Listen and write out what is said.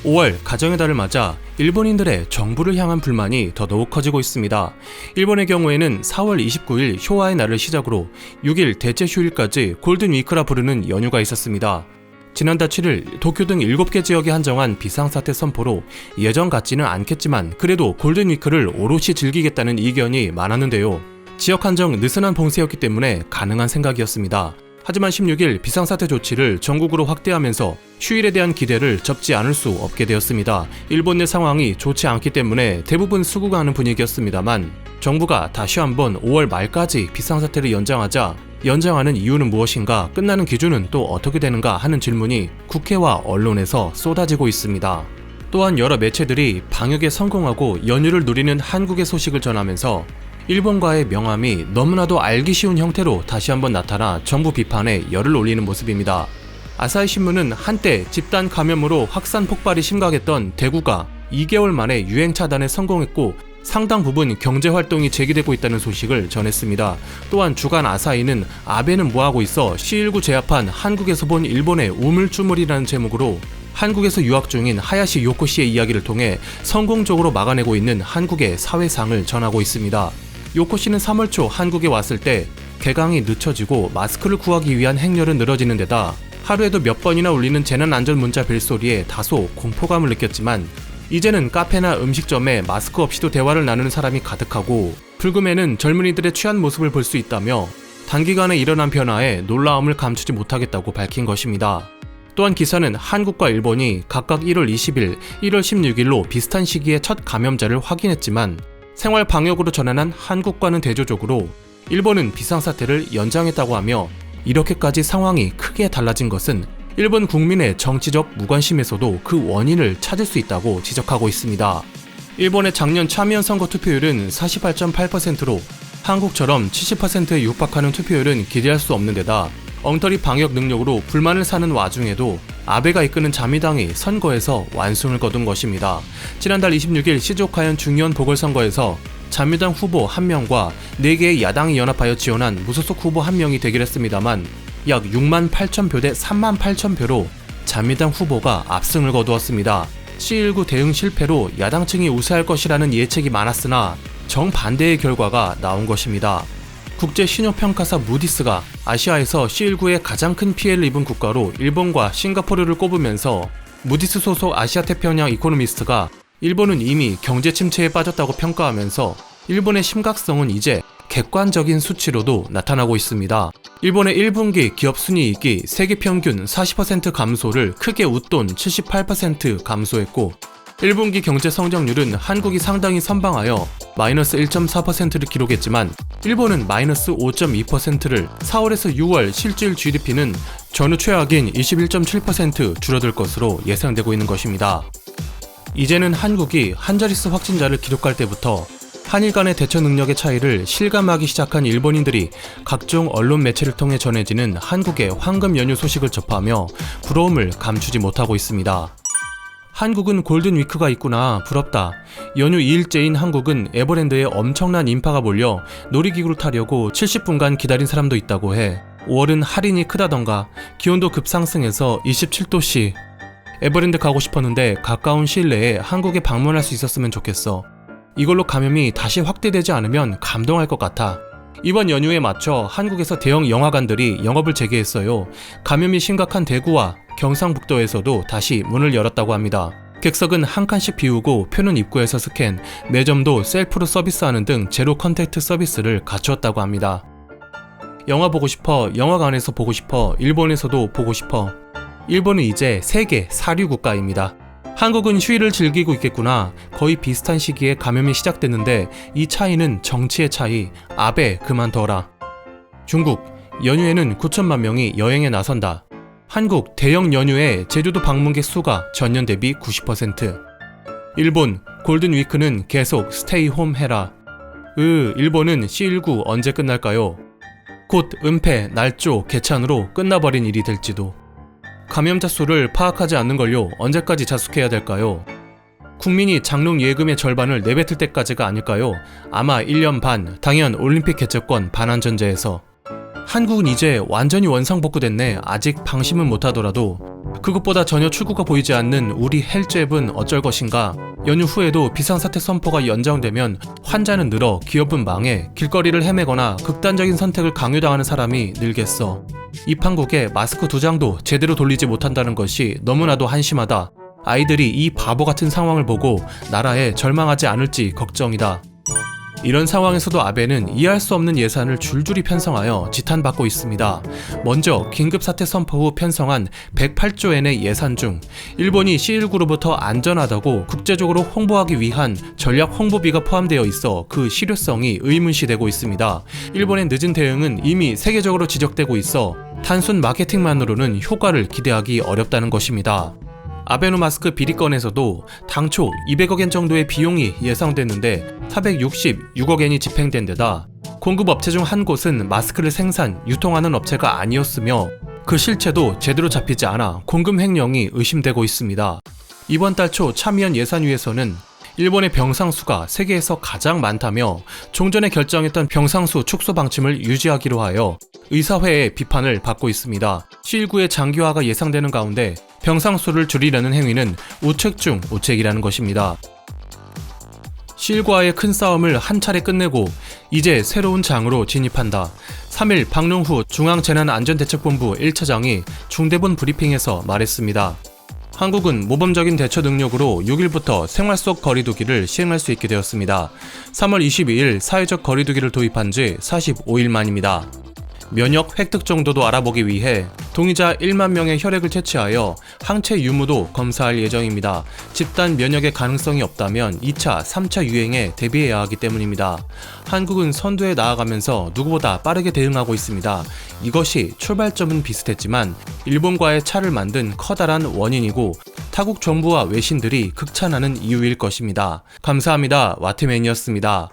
5월 가정의 달을 맞아 일본인들의 정부를 향한 불만이 더더욱 커지고 있습니다. 일본의 경우에는 4월 29일 효와의 날을 시작으로 6일 대체 휴일까지 골든 위크라 부르는 연휴가 있었습니다. 지난달 7일 도쿄 등 7개 지역에 한정한 비상사태 선포로 예전 같지는 않겠지만 그래도 골든 위크를 오롯이 즐기겠다는 의견이 많았는데요. 지역 한정 느슨한 봉쇄였기 때문에 가능한 생각이었습니다. 하지만 16일 비상사태 조치를 전국으로 확대하면서 휴일에 대한 기대를 접지 않을 수 없게 되었습니다. 일본 내 상황이 좋지 않기 때문에 대부분 수긍하는 분위기였습니다만 정부가 다시 한번 5월 말까지 비상사태를 연장하자 연장하는 이유는 무엇인가, 끝나는 기준은 또 어떻게 되는가 하는 질문이 국회와 언론에서 쏟아지고 있습니다. 또한 여러 매체들이 방역에 성공하고 연휴를 누리는 한국의 소식을 전하면서 일본과의 명암이 너무나도 알기 쉬운 형태로 다시 한번 나타나 정부 비판에 열을 올리는 모습입니다. 아사히 신문은 한때 집단 감염으로 확산 폭발이 심각했던 대구가 2개월 만에 유행 차단에 성공했고 상당 부분 경제 활동이 재개되고 있다는 소식을 전했습니다. 또한 주간 아사히는 아베는 뭐하고 있어 C19 제압한 한국에서 본 일본의 우물쭈물이라는 제목으로 한국에서 유학 중인 하야시 요코 씨의 이야기를 통해 성공적으로 막아내고 있는 한국의 사회상을 전하고 있습니다. 요코 씨는 3월 초 한국에 왔을 때 개강이 늦춰지고 마스크를 구하기 위한 행렬은 늘어지는 데다 하루에도 몇 번이나 울리는 재난안전 문자 벨소리에 다소 공포감을 느꼈지만 이제는 카페나 음식점에 마스크 없이도 대화를 나누는 사람이 가득하고 불금에는 젊은이들의 취한 모습을 볼 수 있다며 단기간에 일어난 변화에 놀라움을 감추지 못하겠다고 밝힌 것입니다. 또한 기사는 한국과 일본이 각각 1월 20일, 1월 16일로 비슷한 시기에 첫 감염자를 확인했지만 생활 방역으로 전환한 한국과는 대조적으로 일본은 비상사태를 연장했다고 하며 이렇게까지 상황이 크게 달라진 것은 일본 국민의 정치적 무관심에서도 그 원인을 찾을 수 있다고 지적하고 있습니다. 일본의 작년 참의원 선거 투표율은 48.8%로 한국처럼 70%에 육박하는 투표율은 기대할 수 없는 데다 엉터리 방역 능력으로 불만을 사는 와중에도 아베가 이끄는 자미당이 선거에서 완승을 거둔 것입니다. 지난달 26일 시즈오카현 중의원 보궐선거에서 자미당 후보 1명과 4개의 야당이 연합하여 지원한 무소속 후보 1명이 대결했습니다만 약 6만 8천 표 대 3만 8천 표로 자미당 후보가 압승을 거두었습니다. C19 대응 실패로 야당층이 우세할 것이라는 예측이 많았으나 정반대의 결과가 나온 것입니다. 국제신용평가사 무디스가 아시아에서 C19의 가장 큰 피해를 입은 국가로 일본과 싱가포르를 꼽으면서 무디스 소속 아시아태평양 이코노미스트가 일본은 이미 경제 침체에 빠졌다고 평가하면서 일본의 심각성은 이제 객관적인 수치로도 나타나고 있습니다. 일본의 1분기 기업 순이익이 세계 평균 40% 감소를 크게 웃돈 78% 감소했고 1분기 경제 성장률은 한국이 상당히 선방하여 마이너스 1.4%를 기록했지만 일본은 마이너스 5.2%를 4월에서 6월 실질 GDP는 전후 최악인 21.7% 줄어들 것으로 예상되고 있는 것입니다. 이제는 한국이 한자릿수 확진자를 기록할 때부터 한일 간의 대처 능력의 차이를 실감하기 시작한 일본인들이 각종 언론 매체를 통해 전해지는 한국의 황금 연휴 소식을 접하며 부러움을 감추지 못하고 있습니다. 한국은 골든 위크가 있구나, 부럽다. 연휴 2일째인 한국은 에버랜드에 엄청난 인파가 몰려 놀이기구를 타려고 70분간 기다린 사람도 있다고 해. 5월은 할인이 크다던가 기온도 급상승해서 27도씨. 에버랜드 가고 싶었는데 가까운 시일 내에 한국에 방문할 수 있었으면 좋겠어. 이걸로 감염이 다시 확대되지 않으면 감동할 것 같아. 이번 연휴에 맞춰 한국에서 대형 영화관들이 영업을 재개했어요. 감염이 심각한 대구와 경상북도에서도 다시 문을 열었다고 합니다. 객석은 한 칸씩 비우고 표는 입구에서 스캔, 매점도 셀프로 서비스하는 등 제로 컨택트 서비스를 갖추었다고 합니다. 영화 보고 싶어, 영화관에서 보고 싶어, 일본에서도 보고 싶어. 일본은 이제 세계 사류 국가입니다. 한국은 휴일을 즐기고 있겠구나. 거의 비슷한 시기에 감염이 시작됐는데 이 차이는 정치의 차이. 아베 그만둬라. 중국, 연휴에는 9천만 명이 여행에 나선다. 한국, 대형 연휴에 제주도 방문객 수가 전년 대비 90%. 일본, 골든 위크는 계속 스테이 홈 해라. 일본은 C19 언제 끝날까요? 곧 은폐, 날조, 개찬으로 끝나버린 일이 될지도. 감염자 수를 파악하지 않는걸요. 언제까지 자숙해야 될까요? 국민이 장롱 예금의 절반을 내뱉을 때까지가 아닐까요? 아마 1년 반, 당연 올림픽 개최권 반환전제에서. 한국은 이제 완전히 원상복구됐네. 아직 방심은 못하더라도 그것보다 전혀 출구가 보이지 않는 우리 헬잽은 어쩔 것인가? 연휴 후에도 비상사태 선포가 연장되면 환자는 늘어 기업은 망해 길거리를 헤매거나 극단적인 선택을 강요당하는 사람이 늘겠어. 이 판국에 마스크 2장도 제대로 돌리지 못한다는 것이 너무나도 한심하다. 아이들이 이 바보 같은 상황을 보고 나라에 절망하지 않을지 걱정이다. 이런 상황에서도 아베는 이해할 수 없는 예산을 줄줄이 편성하여 지탄받고 있습니다. 먼저 긴급사태 선포 후 편성한 108조엔의 예산 중 일본이 C19로부터 안전하다고 국제적으로 홍보하기 위한 전략 홍보비가 포함되어 있어 그 실효성이 의문시되고 있습니다. 일본의 늦은 대응은 이미 세계적으로 지적되고 있어 단순 마케팅만으로는 효과를 기대하기 어렵다는 것입니다. 아베노마스크 비리건에서도 당초 200억엔 정도의 비용이 예상됐는데 466억엔이 집행된 데다 공급업체 중 한 곳은 마스크를 생산, 유통하는 업체가 아니었으며 그 실체도 제대로 잡히지 않아 공급 횡령이 의심되고 있습니다. 이번 달 초 참의원 예산위에서는 일본의 병상 수가 세계에서 가장 많다며 종전에 결정했던 병상수 축소 방침을 유지하기로 하여 의사회의 비판을 받고 있습니다. C19의 장기화가 예상되는 가운데 병상수를 줄이려는 행위는 우책 중 우책이라는 것입니다. C19와의 큰 싸움을 한 차례 끝내고 이제 새로운 장으로 진입한다. 3일 박능후 중앙재난안전대책본부 1차장이 중대본 브리핑에서 말했습니다. 한국은 모범적인 대처 능력으로 6일부터 생활 속 거리두기를 시행할 수 있게 되었습니다. 3월 22일 사회적 거리두기를 도입한 지 45일 만입니다. 면역 획득 정도도 알아보기 위해 동의자 1만 명의 혈액을 채취하여 항체 유무도 검사할 예정입니다. 집단 면역의 가능성이 없다면 2차, 3차 유행에 대비해야 하기 때문입니다. 한국은 선두에 나아가면서 누구보다 빠르게 대응하고 있습니다. 이것이 출발점은 비슷했지만 일본과의 차를 만든 커다란 원인이고 타국 정부와 외신들이 극찬하는 이유일 것입니다. 감사합니다. 와트맨이었습니다.